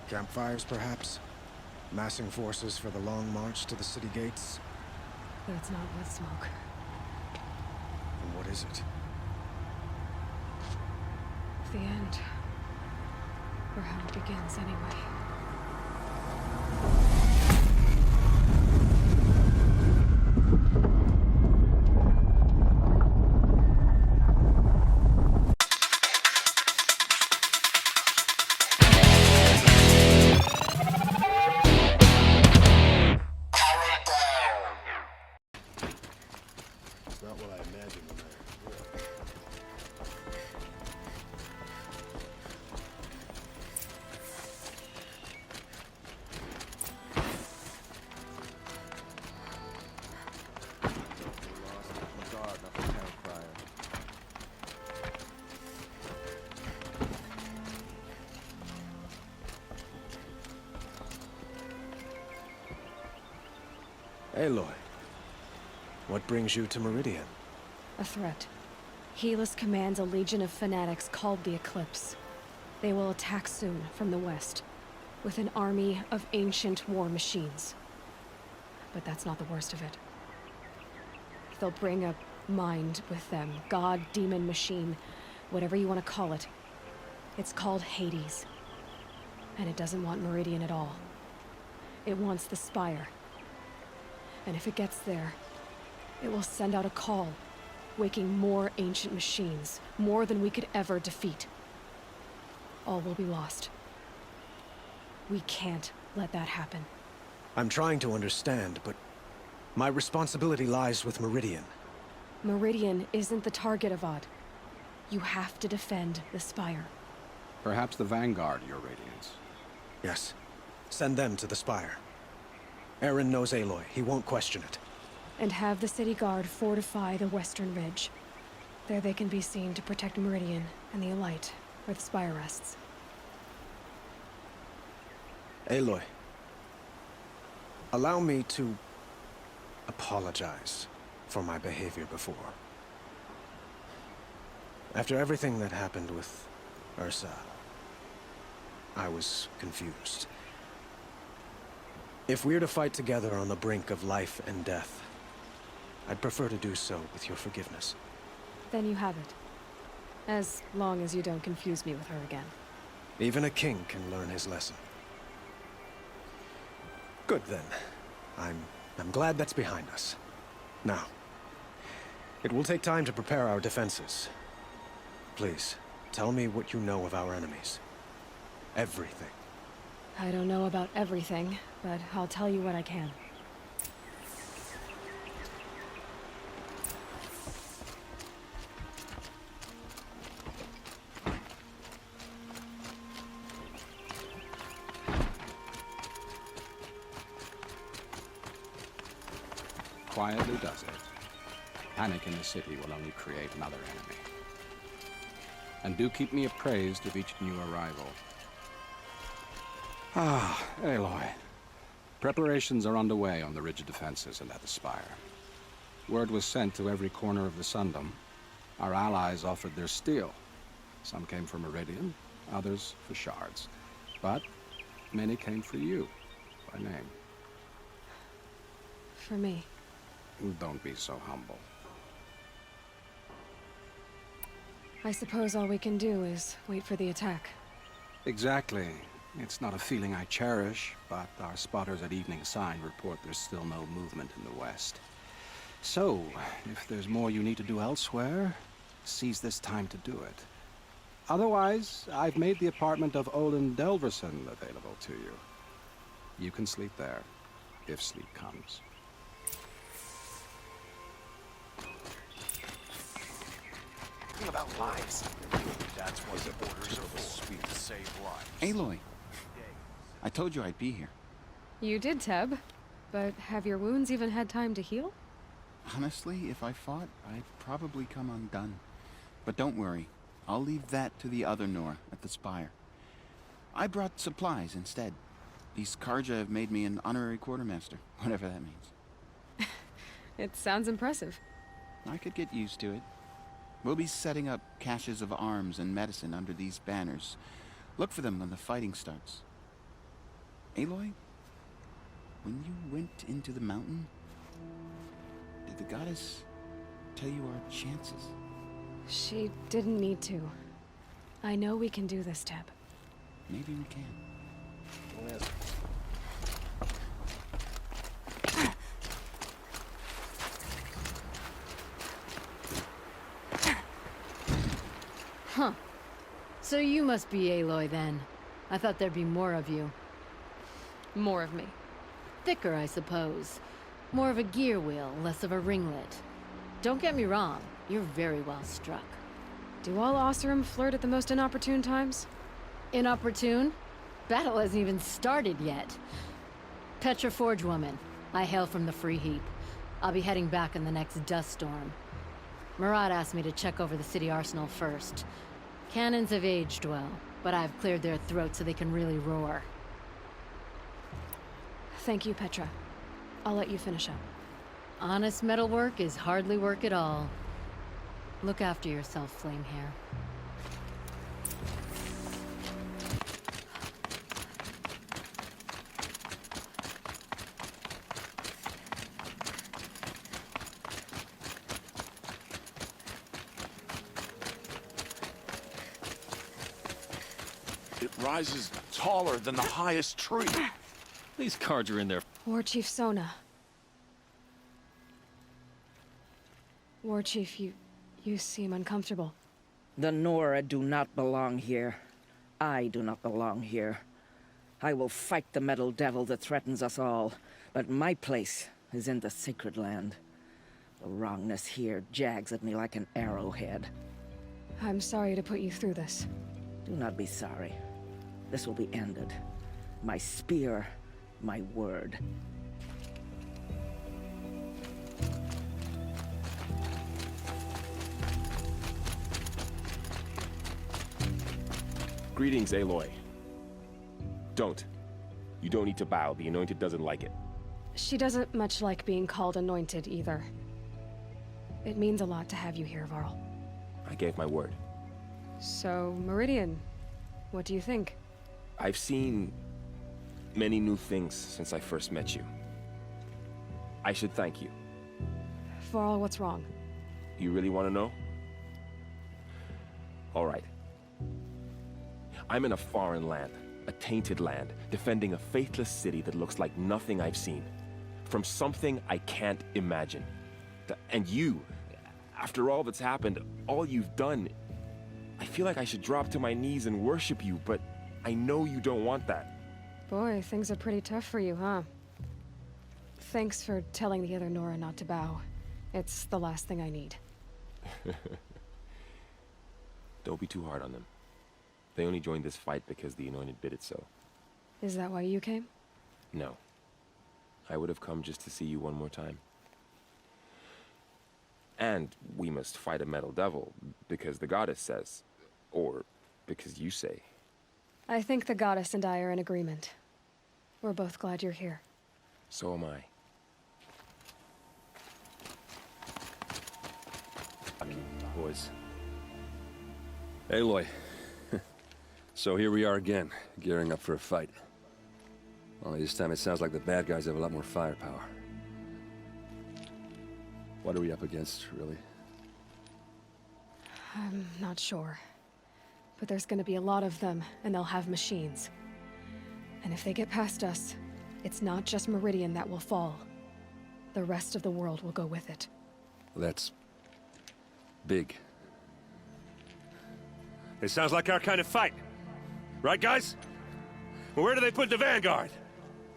Campfires, perhaps? Massing forces for the long march to the city gates? That's not with smoke. And what is it? The end. Or how it begins, anyway. It's not what I imagined when Aloy, what brings you to Meridian? A threat. Helis commands a legion of fanatics called the Eclipse. They will attack soon from the west, with an army of ancient war machines. But that's not the worst of it. They'll bring a mind with them, god, demon, machine, whatever you want to call it. It's called Hades. And it doesn't want Meridian at all. It wants the Spire. And if it gets there, it will send out a call, waking more ancient machines, more than we could ever defeat. All will be lost. We can't let that happen. I'm trying to understand, but my responsibility lies with Meridian. Meridian isn't the target, Avad. You have to defend the Spire. Perhaps the Vanguard, Your Radiance. Yes. Send them to the Spire. Eren knows Aloy. He won't question it. And have the city guard fortify the western ridge. There they can be seen to protect Meridian and the Elite, where the Spire rests. Aloy, allow me to apologize for my behavior before. After everything that happened with Ursa, I was confused. If we're to fight together on the brink of life and death, I'd prefer to do so with your forgiveness. Then you have it. As long as you don't confuse me with her again. Even a king can learn his lesson. Good then. I'm glad that's behind us. Now, it will take time to prepare our defenses. Please, tell me what you know of our enemies. Everything. I don't know about everything, but I'll tell you what I can. Quietly does it. Panic in the city will only create another enemy. And do keep me appraised of each new arrival. Ah, Aloy. Preparations are underway on the ridge of defenses and at the Spire. Word was sent to every corner of the Sundom. Our allies offered their steel. Some came for Meridian, others for shards. But many came for you, by name. For me. Don't be so humble. I suppose all we can do is wait for the attack. Exactly. It's not a feeling I cherish, but our spotters at Evening Sign report there's still no movement in the west. So, if there's more you need to do elsewhere, seize this time to do it. Otherwise, I've made the apartment of Olin Delverson available to you. You can sleep there, if sleep comes. About lives. That's what the orders are for. To save lives. Aloy, I told you I'd be here. You did, Teb. But have your wounds even had time to heal? Honestly, if I fought, I'd probably come undone. But don't worry, I'll leave that to the other Nora at the Spire. I brought supplies instead. These Karja have made me an honorary quartermaster, whatever that means. It sounds impressive. I could get used to it. We'll be setting up caches of arms and medicine under these banners. Look for them when the fighting starts. Aloy, when you went into the mountain, did the goddess tell you our chances? She didn't need to. I know we can do this, Teb. Maybe we can. Huh. So you must be Aloy then. I thought there'd be more of you. More of me. Thicker, I suppose. More of a gear wheel, less of a ringlet. Don't get me wrong, you're very well struck. Do all Oseram flirt at the most inopportune times? Inopportune? Battle hasn't even started yet. Petra Forge woman. I hail from the Free Heap. I'll be heading back in the next dust storm. Murad asked me to check over the city arsenal first. Cannons have aged well, but I've cleared their throats so they can really roar. Thank you, Petra. I'll let you finish up. Honest metalwork is hardly work at all. Look after yourself, Flamehair. It rises taller than the highest tree. These cards are in there. War Chief Sona. War Chief, you seem uncomfortable. The Nora do not belong here. I do not belong here. I will fight the metal devil that threatens us all, but my place is in the sacred land. The wrongness here jags at me like an arrowhead. I'm sorry to put you through this. Do not be sorry. This will be ended. My spear, my word. Greetings, Aloy. Don't. You don't need to bow. The Anointed doesn't like it. She doesn't much like being called anointed either. It means a lot to have you here, Varl. I gave my word. So, Meridian, what do you think? I've seen many new things since I first met you. I should thank you. Varl, what's wrong? You really want to know? All right. I'm in a foreign land, a tainted land, defending a faithless city that looks like nothing I've seen. From something I can't imagine. And you, after all that's happened, all you've done, I feel like I should drop to my knees and worship you, but I know you don't want that. Boy, things are pretty tough for you, huh? Thanks for telling the other Nora not to bow. It's the last thing I need. Don't be too hard on them. They only joined this fight because the Anointed bid it so. Is that why you came? No. I would have come just to see you one more time. And we must fight a metal devil, because the goddess says. Or because you say. I think the goddess and I are in agreement. We're both glad you're here. So am I. Boys. Aloy. So here we are again, gearing up for a fight. Only this time it sounds like the bad guys have a lot more firepower. What are we up against, really? I'm not sure. But there's gonna be a lot of them, and they'll have machines. And if they get past us, it's not just Meridian that will fall. The rest of the world will go with it. Well, that's big. It sounds like our kind of fight. Right, guys? Well, where do they put the Vanguard?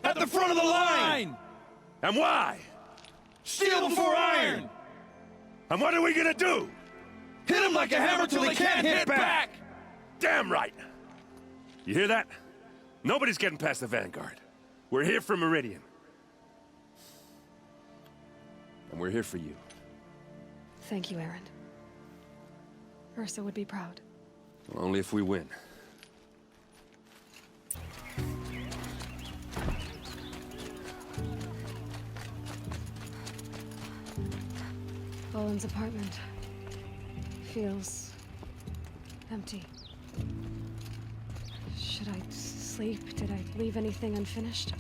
At the front of the line! And why? Steel before iron! And what are we gonna do? Hit them like a hammer till they can't hit back! Damn right! You hear that? Nobody's getting past the Vanguard. We're here for Meridian. And we're here for you. Thank you, Aaron. Ursa would be proud. Well, only if we win. Bowen's apartment feels empty. Should I sleep sleep, did I leave anything unfinished?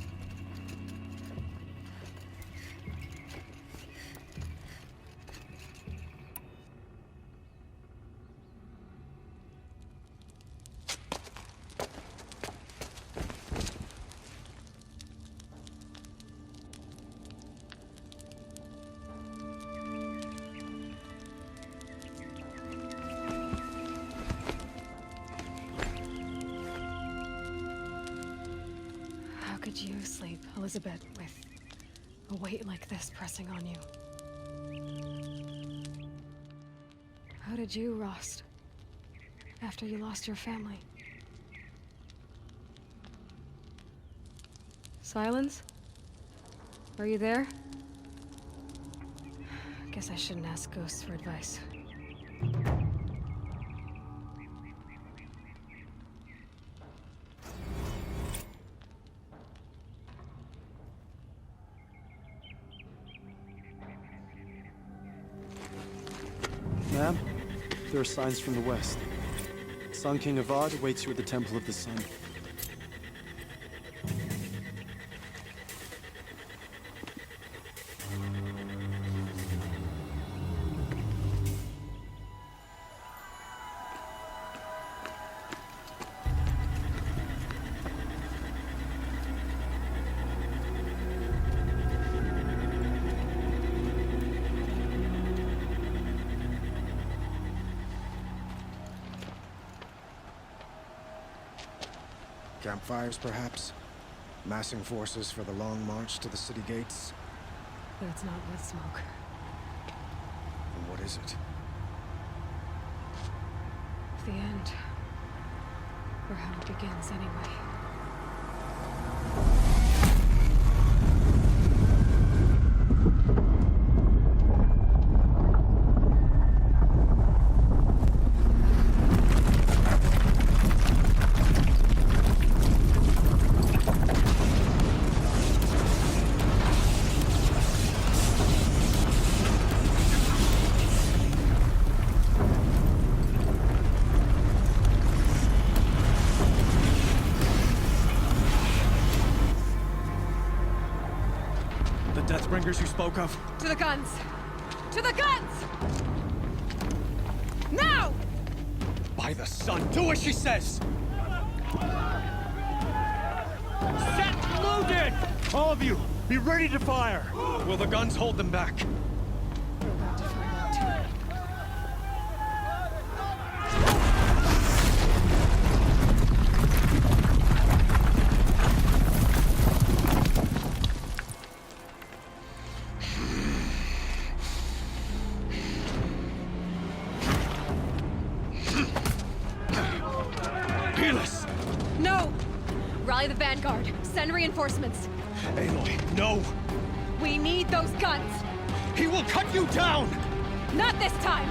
How could you sleep, Elizabeth, with a weight like this pressing on you? How did you, Rost, after you lost your family? Silence? Are you there? Guess I shouldn't ask ghosts for advice. Ma'am, there are signs from the west. Sun King Avad awaits you at the Temple of the Sun. Campfires, perhaps? Massing forces for the long march to the city gates? But it's not with smoke. And what is it? The end. Or how it begins, anyway. The Deathbringers you spoke of? To the guns! To the guns! Now! By the sun, do what she says! Set loaded! All of you, be ready to fire! Will the guns hold them back? We're about to find out too. Peerless! No! Rally the Vanguard. Send reinforcements. Aloy, no! We need those guns! He will cut you down! Not this time!